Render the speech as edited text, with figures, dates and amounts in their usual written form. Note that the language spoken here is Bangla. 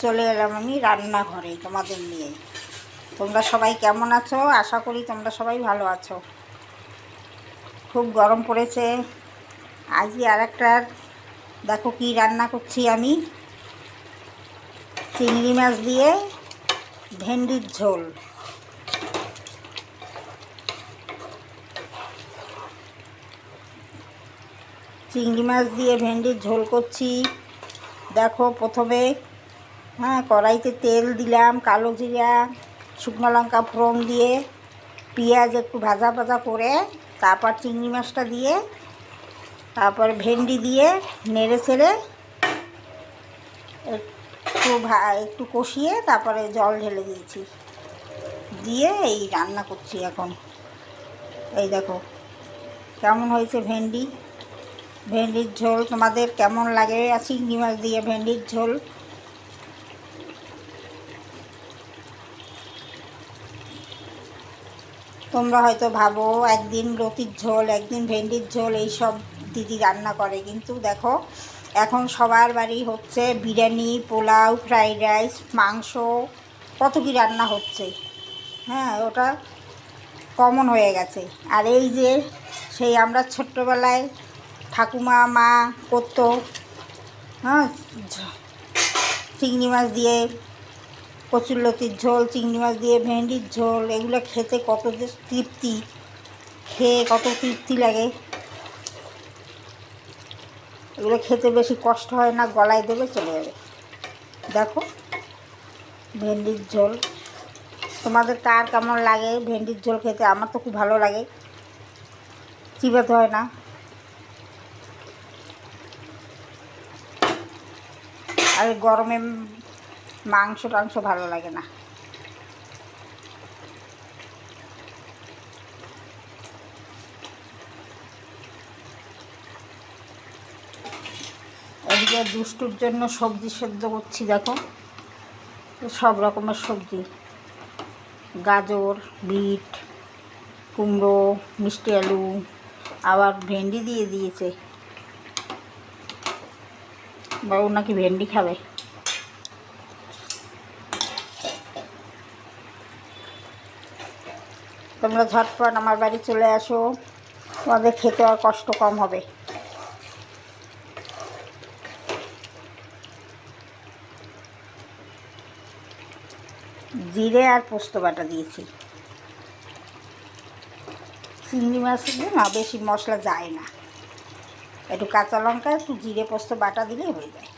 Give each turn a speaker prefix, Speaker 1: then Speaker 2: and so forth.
Speaker 1: চলে এলাম আমি রান্নাঘরে তোমাদের নিয়ে। তোমরা সবাই কেমন আছো? আশা করি তোমরা সবাই ভালো আছো। খুব গরম পড়েছে। আজকে আর একটা দেখো কি রান্না করছি আমি, চিংড়ি মাছ দিয়ে ভেন্ডির ঝোল। চিংড়ি মাছ দিয়ে ভেন্ডির ঝোল করছি। দেখো প্রথমে কড়াইতে তেল দিলাম, কালো জিরা শুকনো লঙ্কা ফোড়ন দিয়ে পেঁয়াজ একটু ভাজা ভাজা করে তারপর চিংড়ি মাছটা দিয়ে তারপর ভেন্ডি দিয়ে নেড়ে ছেড়ে একটু কষিয়ে তারপরে জল ঢেলে দিয়েছি, দিয়ে এই রান্না করছি এখন। এই দেখো কেমন হয়েছে ভেন্ডির ঝোল। তোমাদের কেমন লাগে চিংড়ি মাছ দিয়ে ভেন্ডির ঝোল? তোমরা হয়তো ভাবো একদিন লতির ঝোল, একদিন ভেন্ডির ঝোল এইসব দিদি রান্না করে, কিন্তু দেখো এখন সবার বাড়ি হচ্ছে বিরিয়ানি, পোলাও, ফ্রাইড রাইস, মাংস, কত কি রান্না হচ্ছে। ওটা কমন হয়ে গেছে। আর এই যে সেই আমরা ছোট্টবেলায় ঠাকুমা মা করতো, চিংড়ি মাছ দিয়ে কচুরলতির ঝোল, চিংড়ি মাছ দিয়ে ভেন্ডির ঝোল, এগুলো খেতে কত যে তৃপ্তি, খেয়ে কত তৃপ্তি লাগে। এগুলো খেতে বেশি কষ্ট হয় না, গলায় দেবে চলে যাবে। দেখো ভেন্ডির ঝোল, তোমাদের কার কেমন লাগে ভেন্ডির ঝোল খেতে? আমার তো খুব ভালো লাগে, চিবাতে হয় না। আর গরমে মাংস টাংস ভালো লাগে না। এদিকে দুষ্টুর জন্য সবজি সেদ্ধ করছি। দেখো সব রকমের সবজি, গাজর, বিট, কুমড়ো, মিষ্টি আলু, আবার ভেন্ডি দিয়ে দিয়েছে। বাবু নাকি ভেন্ডি খাবে। তোমরা ঝটপট আমার বাড়ি চলে আসো, তোমাদের খেতে আর কষ্ট কম হবে। জিরে আর পোস্ত বাটা দিয়েছি। চিংড়ি মাছ দিয়ে না বেশি মশলা যায় না, একটু কাঁচা লঙ্কা একটু জিরে পোস্ত বাটা দিলেই হয়ে যায়।